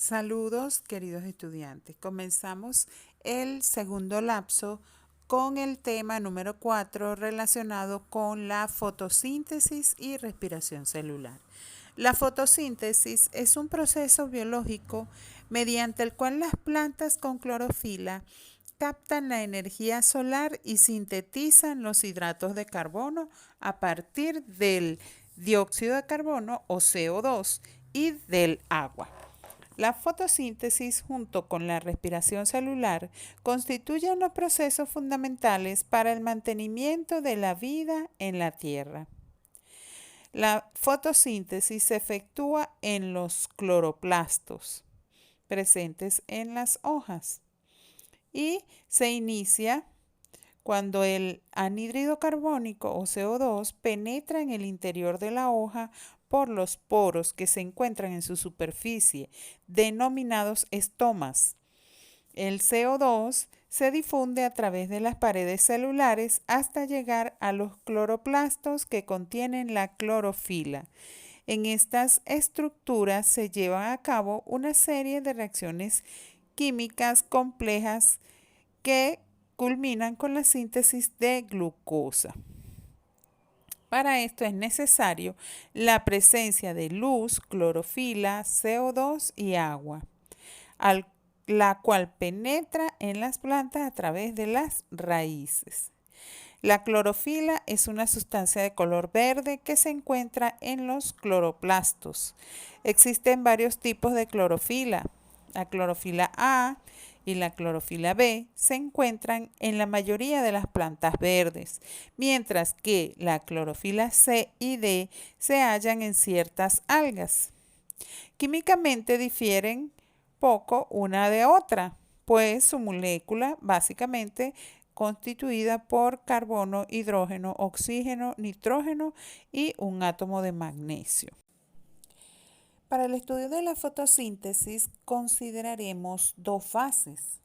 Saludos, queridos estudiantes. Comenzamos el segundo lapso con el tema número 4 relacionado con la fotosíntesis y respiración celular. La fotosíntesis es un proceso biológico mediante el cual las plantas con clorofila captan la energía solar y sintetizan los hidratos de carbono a partir del dióxido de carbono o CO2 y del agua. La fotosíntesis junto con la respiración celular constituyen los procesos fundamentales para el mantenimiento de la vida en la Tierra. La fotosíntesis se efectúa en los cloroplastos presentes en las hojas y se inicia cuando el anhídrido carbónico o CO2 penetra en el interior de la hoja por los poros que se encuentran en su superficie, denominados estomas. El CO2 se difunde a través de las paredes celulares hasta llegar a los cloroplastos que contienen la clorofila. En estas estructuras se llevan a cabo una serie de reacciones químicas complejas que culminan con la síntesis de glucosa. Para esto es necesario la presencia de luz, clorofila, CO2 y agua, la cual penetra en las plantas a través de las raíces. La clorofila es una sustancia de color verde que se encuentra en los cloroplastos. Existen varios tipos de clorofila. La clorofila A y la clorofila B se encuentran en la mayoría de las plantas verdes, mientras que la clorofila C y D se hallan en ciertas algas. Químicamente difieren poco una de otra, pues su molécula básicamente constituida por carbono, hidrógeno, oxígeno, nitrógeno y un átomo de magnesio. Para el estudio de la fotosíntesis consideraremos dos fases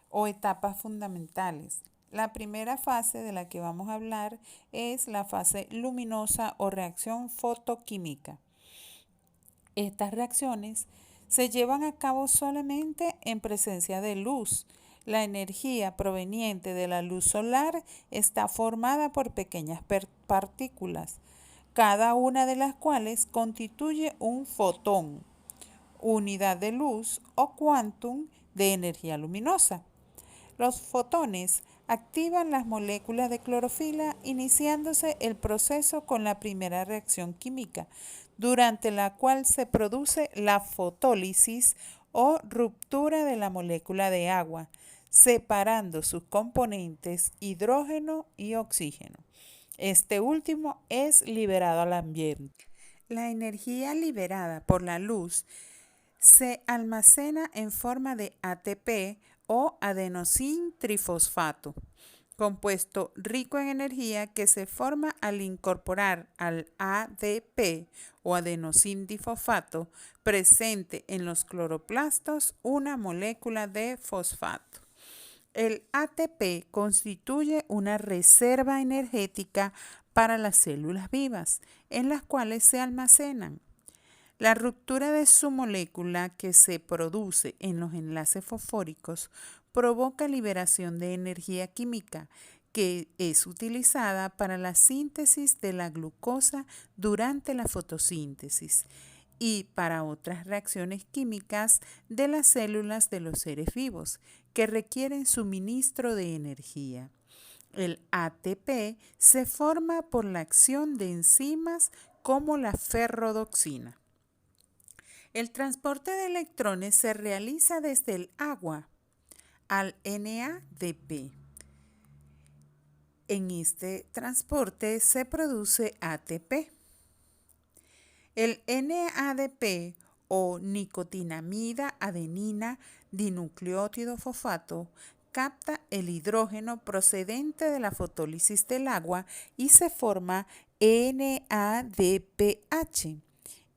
o etapas fundamentales. La primera fase de la que vamos a hablar es la fase luminosa o reacción fotoquímica. Estas reacciones se llevan a cabo solamente en presencia de luz. La energía proveniente de la luz solar está formada por pequeñas partículas, cada una de las cuales constituye un fotón, unidad de luz o quantum de energía luminosa. Los fotones activan las moléculas de clorofila iniciándose el proceso con la primera reacción química, durante la cual se produce la fotólisis o ruptura de la molécula de agua, separando sus componentes hidrógeno y oxígeno. Este último es liberado al ambiente. La energía liberada por la luz se almacena en forma de ATP o adenosín trifosfato, compuesto rico en energía que se forma al incorporar al ADP o adenosín difosfato presente en los cloroplastos una molécula de fosfato. El ATP constituye una reserva energética para las células vivas, en las cuales se almacenan. La ruptura de su molécula que se produce en los enlaces fosfóricos provoca liberación de energía química que es utilizada para la síntesis de la glucosa durante la fotosíntesis y para otras reacciones químicas de las células de los seres vivos que requieren suministro de energía. El ATP se forma por la acción de enzimas como la ferrodoxina. El transporte de electrones se realiza desde el agua al NADP. En este transporte se produce ATP. El NADP o nicotinamida adenina dinucleótido fosfato capta el hidrógeno procedente de la fotólisis del agua y se forma NADPH,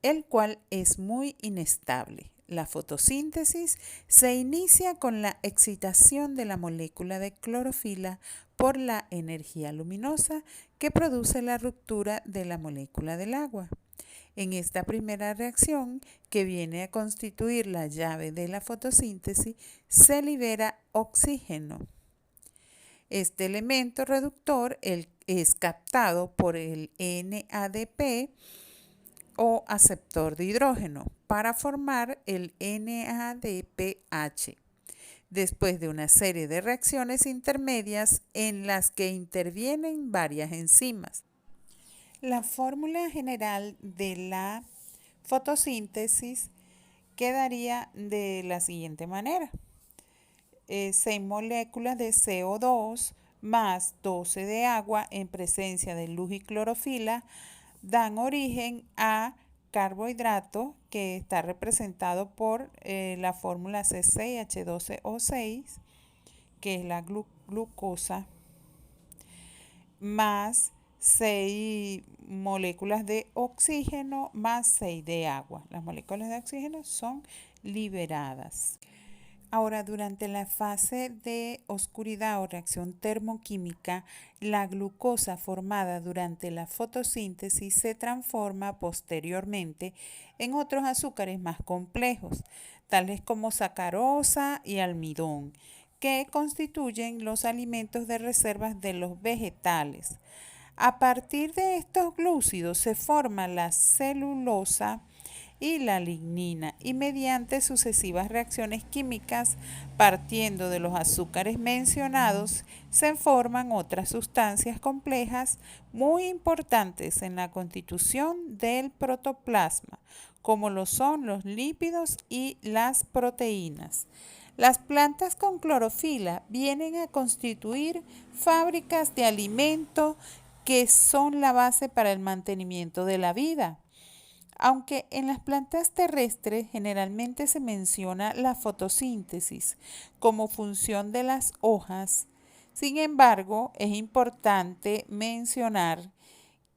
el cual es muy inestable. La fotosíntesis se inicia con la excitación de la molécula de clorofila por la energía luminosa que produce la ruptura de la molécula del agua. En esta primera reacción, que viene a constituir la llave de la fotosíntesis, se libera oxígeno. Este elemento reductor es captado por el NADP o aceptor de hidrógeno para formar el NADPH, después de una serie de reacciones intermedias en las que intervienen varias enzimas. La fórmula general de la fotosíntesis quedaría de la siguiente manera. 6 moléculas de CO2 más 12 de agua en presencia de luz y clorofila dan origen a carbohidrato, que está representado por la fórmula C6H12O6, que es la glucosa, más 6 moléculas de oxígeno más 6 de agua. Las moléculas de oxígeno son liberadas. Ahora, durante la fase de oscuridad o reacción termoquímica, la glucosa formada durante la fotosíntesis se transforma posteriormente en otros azúcares más complejos, tales como sacarosa y almidón, que constituyen los alimentos de reservas de los vegetales. A partir de estos glúcidos se forma la celulosa y la lignina, y mediante sucesivas reacciones químicas, partiendo de los azúcares mencionados, se forman otras sustancias complejas muy importantes en la constitución del protoplasma, como lo son los lípidos y las proteínas. Las plantas con clorofila vienen a constituir fábricas de alimento que son la base para el mantenimiento de la vida. Aunque en las plantas terrestres generalmente se menciona la fotosíntesis como función de las hojas, sin embargo, es importante mencionar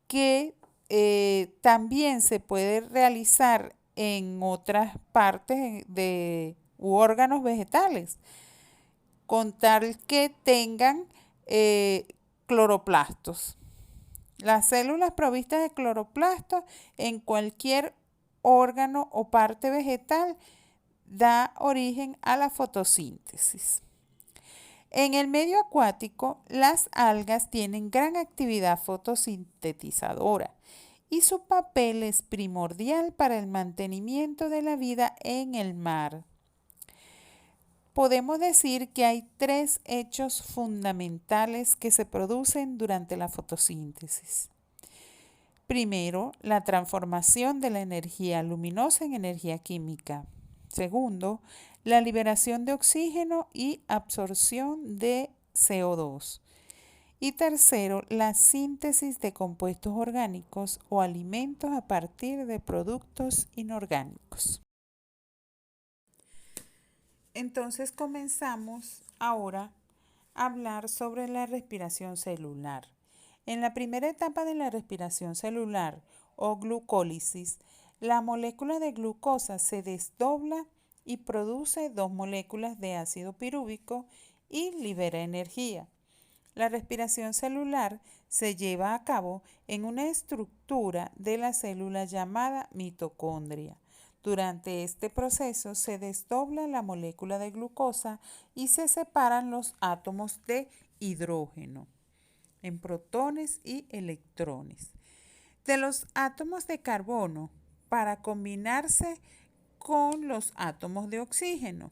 que también se puede realizar en otras partes u órganos vegetales, con tal que tengan cloroplastos. Las células provistas de cloroplastos en cualquier órgano o parte vegetal da origen a la fotosíntesis. En el medio acuático, las algas tienen gran actividad fotosintetizadora y su papel es primordial para el mantenimiento de la vida en el mar. Podemos decir que hay 3 hechos fundamentales que se producen durante la fotosíntesis. Primero, la transformación de la energía luminosa en energía química. Segundo, la liberación de oxígeno y absorción de CO2. Y tercero, la síntesis de compuestos orgánicos o alimentos a partir de productos inorgánicos. Entonces comenzamos ahora a hablar sobre la respiración celular. En la primera etapa de la respiración celular o glucólisis, la molécula de glucosa se desdobla y produce 2 moléculas de ácido pirúvico y libera energía. La respiración celular se lleva a cabo en una estructura de la célula llamada mitocondria. Durante este proceso se desdobla la molécula de glucosa y se separan los átomos de hidrógeno en protones y electrones de los átomos de carbono para combinarse con los átomos de oxígeno.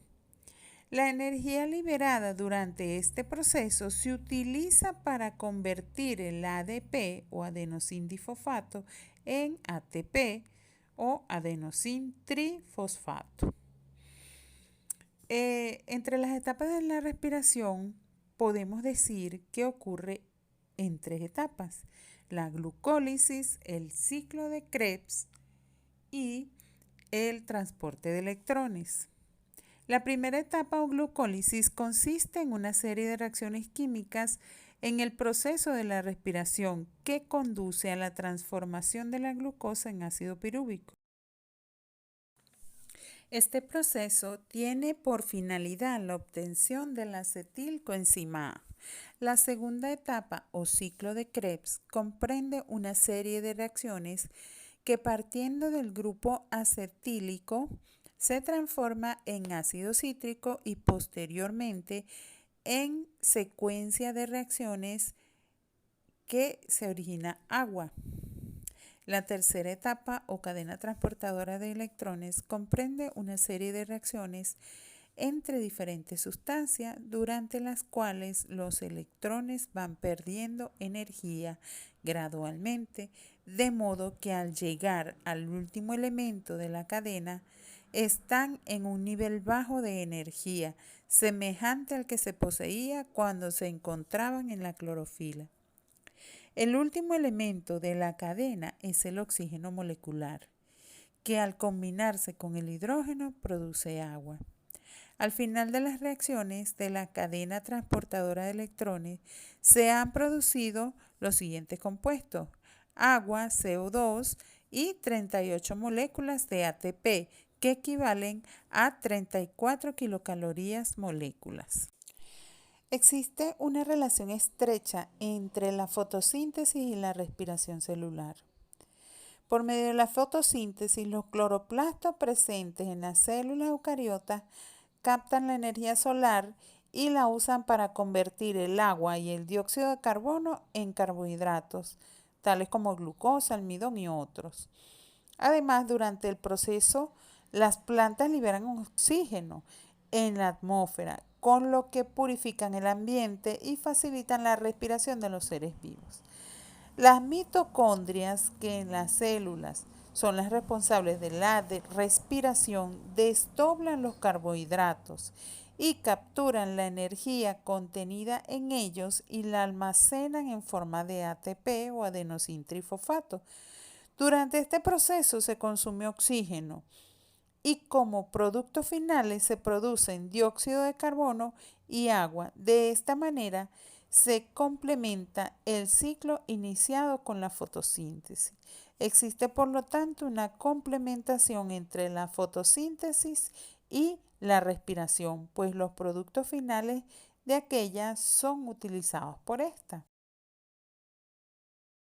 La energía liberada durante este proceso se utiliza para convertir el ADP o adenosín difosfato en ATP o adenosín trifosfato. Entre las etapas de la respiración podemos decir que ocurre en 3 etapas: la glucólisis, el ciclo de Krebs y el transporte de electrones. La primera etapa o glucólisis consiste en una serie de reacciones químicas en el proceso de la respiración que conduce a la transformación de la glucosa en ácido pirúvico. Este proceso tiene por finalidad la obtención de la acetilcoenzima A. La segunda etapa o ciclo de Krebs comprende una serie de reacciones que partiendo del grupo acetílico se transforma en ácido cítrico y posteriormente en secuencia de reacciones que se origina agua. La tercera etapa o cadena transportadora de electrones comprende una serie de reacciones entre diferentes sustancias durante las cuales los electrones van perdiendo energía gradualmente, de modo que al llegar al último elemento de la cadena están en un nivel bajo de energía, semejante al que se poseía cuando se encontraban en la clorofila. El último elemento de la cadena es el oxígeno molecular, que al combinarse con el hidrógeno produce agua. Al final de las reacciones de la cadena transportadora de electrones se han producido los siguientes compuestos: agua, CO2 y 38 moléculas de ATP, que equivalen a 34 kilocalorías moléculas. Existe una relación estrecha entre la fotosíntesis y la respiración celular. Por medio de la fotosíntesis, los cloroplastos presentes en las células eucariotas captan la energía solar y la usan para convertir el agua y el dióxido de carbono en carbohidratos, tales como glucosa, almidón y otros. Además, durante el proceso, las plantas liberan oxígeno en la atmósfera, con lo que purifican el ambiente y facilitan la respiración de los seres vivos. Las mitocondrias, que en las células son las responsables de la respiración, desdoblan los carbohidratos y capturan la energía contenida en ellos y la almacenan en forma de ATP o adenosintrifosfato. Durante este proceso se consume oxígeno y como productos finales se producen dióxido de carbono y agua. De esta manera se complementa el ciclo iniciado con la fotosíntesis. Existe, por lo tanto, una complementación entre la fotosíntesis y la respiración, pues los productos finales de aquella son utilizados por esta.